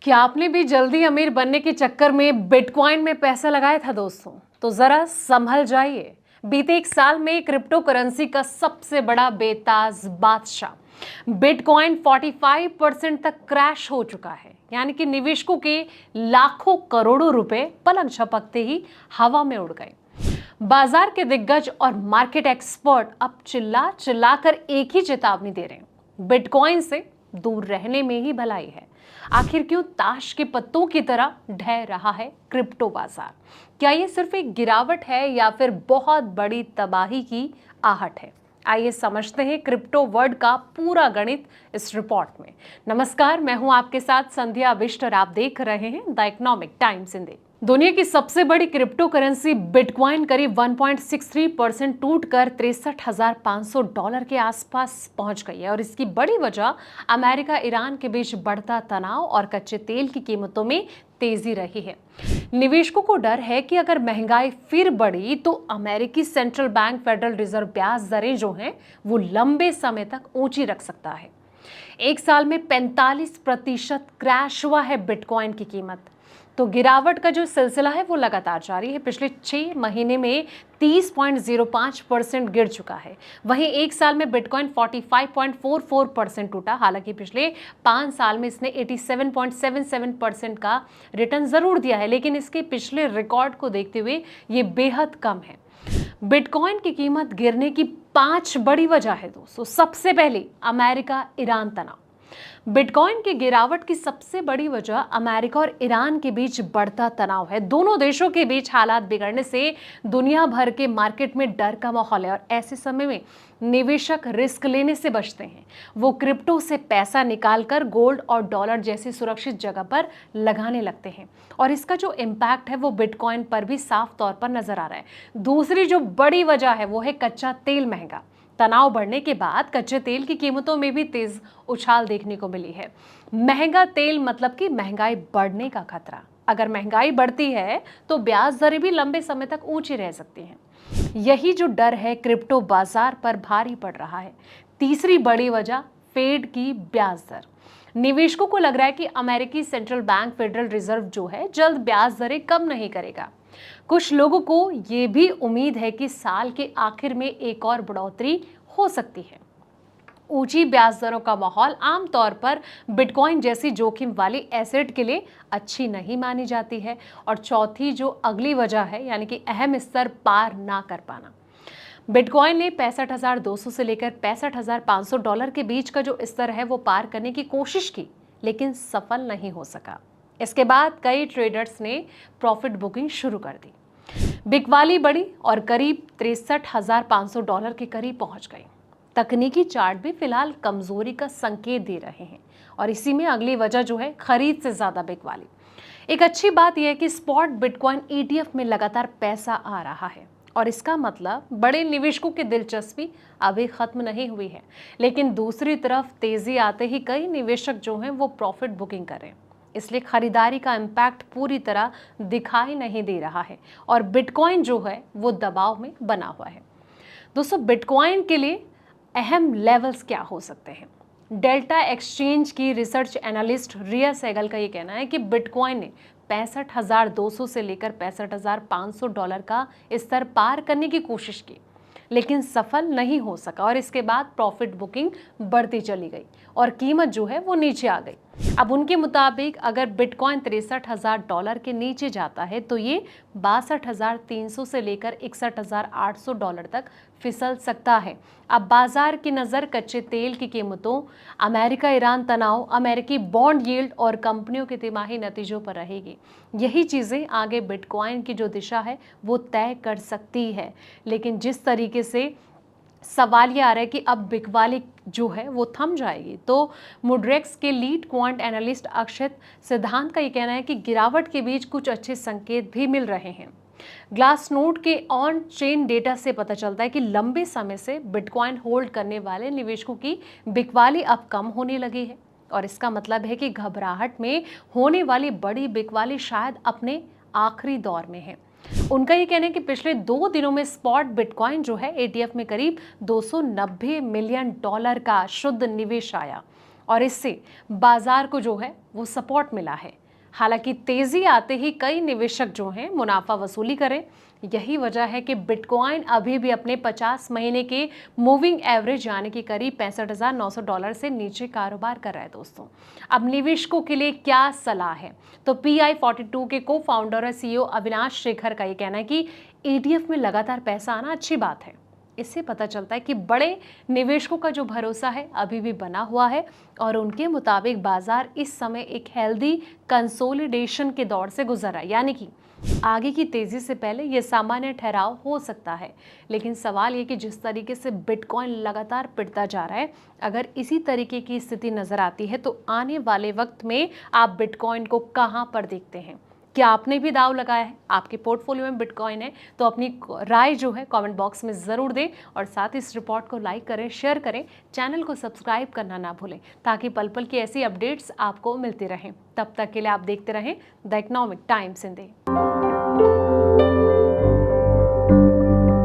क्या आपने भी जल्दी अमीर बनने के चक्कर में बिटकॉइन में पैसा लगाया था दोस्तों? तो जरा संभल जाइए। बीते एक साल में क्रिप्टो करेंसी का सबसे बड़ा बेताज बादशाह बिटकॉइन 45% तक क्रैश हो चुका है। यानी कि निवेशकों के लाखों करोड़ों रुपए पलक झपकते ही हवा में उड़ गए। बाजार के दिग्गज और मार्केट एक्सपर्ट अब चिल्ला चिल्लाकर एक ही चेतावनी दे रहे हैं, बिटकॉइन से दूर रहने में ही भलाई है। आखिर क्यों ताश के पत्तों की तरह ढह रहा है क्रिप्टो बाजार? क्या ये सिर्फ एक गिरावट है या फिर बहुत बड़ी तबाही की आहट है? आइए समझते हैं क्रिप्टो वर्ल्ड का पूरा गणित इस रिपोर्ट में। नमस्कार, मैं हूं आपके साथ संध्या विष्ट और आप देख रहे हैं द इकोनॉमिक टाइम्स हिंदी। दुनिया की सबसे बड़ी क्रिप्टो करेंसी बिटकॉइन करीब 1.63% टूटकर $63,500 के आसपास पहुंच गई है और इसकी बड़ी वजह अमेरिका ईरान के बीच बढ़ता तनाव और कच्चे तेल की कीमतों में तेजी रही है। निवेशकों को डर है कि अगर महंगाई फिर बढ़ी तो अमेरिकी सेंट्रल बैंक फेडरल रिजर्व ब्याज दरें जो हैं वो लंबे समय तक ऊंची रख सकता है। एक साल में 45% क्रैश हुआ है बिटकॉइन की कीमत। तो गिरावट का जो सिलसिला है वो लगातार जारी है। पिछले 6 महीने में 30.05% गिर चुका है। वहीं एक साल में बिटकॉइन 45.44% टूटा। हालांकि पिछले 5 साल में इसने 87.77% का रिटर्न जरूर दिया है, लेकिन इसके पिछले रिकॉर्ड को देखते हुए ये बेहद कम है। बिटकॉइन की कीमत गिरने की 5 बड़ी वजह है दोस्तों। सबसे पहले अमेरिका ईरान तनाव। बिटकॉइन की गिरावट की सबसे बड़ी वजह अमेरिका और ईरान के बीच बढ़ता तनाव है। दोनों देशों के बीच हालात बिगड़ने से दुनिया भर के मार्केट में डर का माहौल है और ऐसे समय में निवेशक रिस्क लेने से बचते हैं। वो क्रिप्टो से पैसा निकालकर गोल्ड और डॉलर जैसी सुरक्षित जगह पर लगाने लगते हैं और इसका जो इम्पैक्ट है वो बिटकॉइन पर भी साफ तौर पर नजर आ रहा है। दूसरी जो बड़ी वजह है वो है कच्चा तेल महंगा। तनाव बढ़ने के बाद कच्चे तेल की कीमतों में भी तेज उछाल देखने को मिली है। महंगा तेल मतलब कि महंगाई बढ़ने का खतरा। अगर महंगाई बढ़ती है तो ब्याज दरें भी लंबे समय तक ऊंची रह सकती हैं। यही जो डर है क्रिप्टो बाजार पर भारी पड़ रहा है। तीसरी बड़ी वजह फेड की ब्याज दर। निवेशकों को लग रहा है कि अमेरिकी सेंट्रल बैंक फेडरल रिजर्व जो है जल्द ब्याज दरें कम नहीं करेगा। कुछ लोगों को ये भी उम्मीद है कि साल के आखिर में एक और बढ़ोतरी हो सकती है। ऊंची ब्याज दरों का माहौल आमतौर पर बिटकॉइन जैसी जोखिम वाली एसेट के लिए अच्छी नहीं मानी जाती है। और चौथी जो अगली वजह है यानी कि अहम स्तर पार ना कर पाना। बिटकॉइन ने 65,200 से लेकर $65,500 के बीच का जो स्तर है वो पार करने की कोशिश की, लेकिन सफल नहीं हो सका। इसके बाद कई ट्रेडर्स ने प्रॉफिट बुकिंग शुरू कर दी। बिकवाली बढ़ी और करीब $63,500 के करीब पहुंच गई। तकनीकी चार्ट भी फिलहाल कमजोरी का संकेत दे रहे हैं और इसी में अगली वजह जो है खरीद से ज्यादा बिकवाली। एक अच्छी बात यह है कि स्पॉट बिटकॉइन ETF में लगातार पैसा आ रहा है और इसका मतलब बड़े निवेशकों की दिलचस्पी अभी खत्म नहीं हुई है। लेकिन दूसरी तरफ तेजी आते ही कई निवेशक जो हैं वो प्रॉफिट बुकिंग कर रहे हैं, इसलिए खरीदारी का इम्पैक्ट पूरी तरह दिखाई नहीं दे रहा है और बिटकॉइन जो है वो दबाव में बना हुआ है। दोस्तों, बिटकॉइन के लिए अहम लेवल्स क्या हो सकते हैं? डेल्टा एक्सचेंज की रिसर्च एनालिस्ट रिया सहगल का ये कहना है कि बिटकॉइन ने 65,200 से लेकर $65,500 का स्तर पार करने की कोशिश की, लेकिन सफल नहीं हो सका और इसके बाद प्रॉफिट बुकिंग बढ़ती चली गई और कीमत जो है वो नीचे आ गई। अब उनके मुताबिक अगर बिटकॉइन $63,000 के नीचे जाता है तो ये 62,300 से लेकर $61,800 तक फिसल सकता है। अब बाजार की नज़र कच्चे तेल की कीमतों, अमेरिका ईरान तनाव, अमेरिकी बॉन्ड यील्ड और कंपनियों के तिमाही नतीजों पर रहेगी। यही चीज़ें आगे बिटकॉइन की जो दिशा है वो तय कर सकती है। लेकिन जिस तरीके से सवाल ये आ रहा है कि अब बिकवाली जो है वो थम जाएगी, तो मुड्रेक्स के लीड क्वांट एनालिस्ट अक्षत सिद्धांत का ये कहना है कि गिरावट के बीच कुछ अच्छे संकेत भी मिल रहे हैं। ग्लासनोड के ऑन चेन डेटा से पता चलता है कि लंबे समय से बिटकॉइन होल्ड करने वाले निवेशकों की बिकवाली अब कम होने लगी है और इसका मतलब है कि घबराहट में होने वाली बड़ी बिकवाली शायद अपने आखिरी दौर में है। उनका ये कहना है कि पिछले 2 दिनों में स्पॉट बिटकॉइन जो है ETF में करीब $290 मिलियन का शुद्ध निवेश आया और इससे बाजार को जो है वो सपोर्ट मिला है। हालांकि तेजी आते ही कई निवेशक जो हैं मुनाफा वसूली करें। यही वजह है कि बिटकॉइन अभी भी अपने 50 महीने के मूविंग एवरेज यानी कि करीब $65,900 से नीचे कारोबार कर रहा है दोस्तों। अब निवेशकों के लिए क्या सलाह है, तो PI42 के को फाउंडर और CEO अविनाश शेखर का ये कहना है कि ETF में लगातार पैसा आना अच्छी बात है। इससे पता चलता है कि बड़े निवेशकों का जो भरोसा है अभी भी बना हुआ है और उनके मुताबिक बाजार इस समय एक हेल्दी कंसोलिडेशन के दौर से गुजर रहा है, यानी कि आगे की तेजी से पहले यह सामान्य ठहराव हो सकता है। लेकिन सवाल ये कि जिस तरीके से बिटकॉइन लगातार पिटता जा रहा है, अगर इसी तरीके की स्थिति नजर आती है तो आने वाले वक्त में आप बिटकॉइन को कहां पर देखते हैं? क्या आपने भी दांव लगाया है? आपके पोर्टफोलियो में बिटकॉइन है तो अपनी राय जो है कमेंट बॉक्स में ज़रूर दें और साथ ही इस रिपोर्ट को लाइक करें, शेयर करें, चैनल को सब्सक्राइब करना ना भूलें ताकि पल पल की ऐसी अपडेट्स आपको मिलती रहें। तब तक के लिए आप देखते रहें द इकोनॉमिक टाइम्स हिंदी।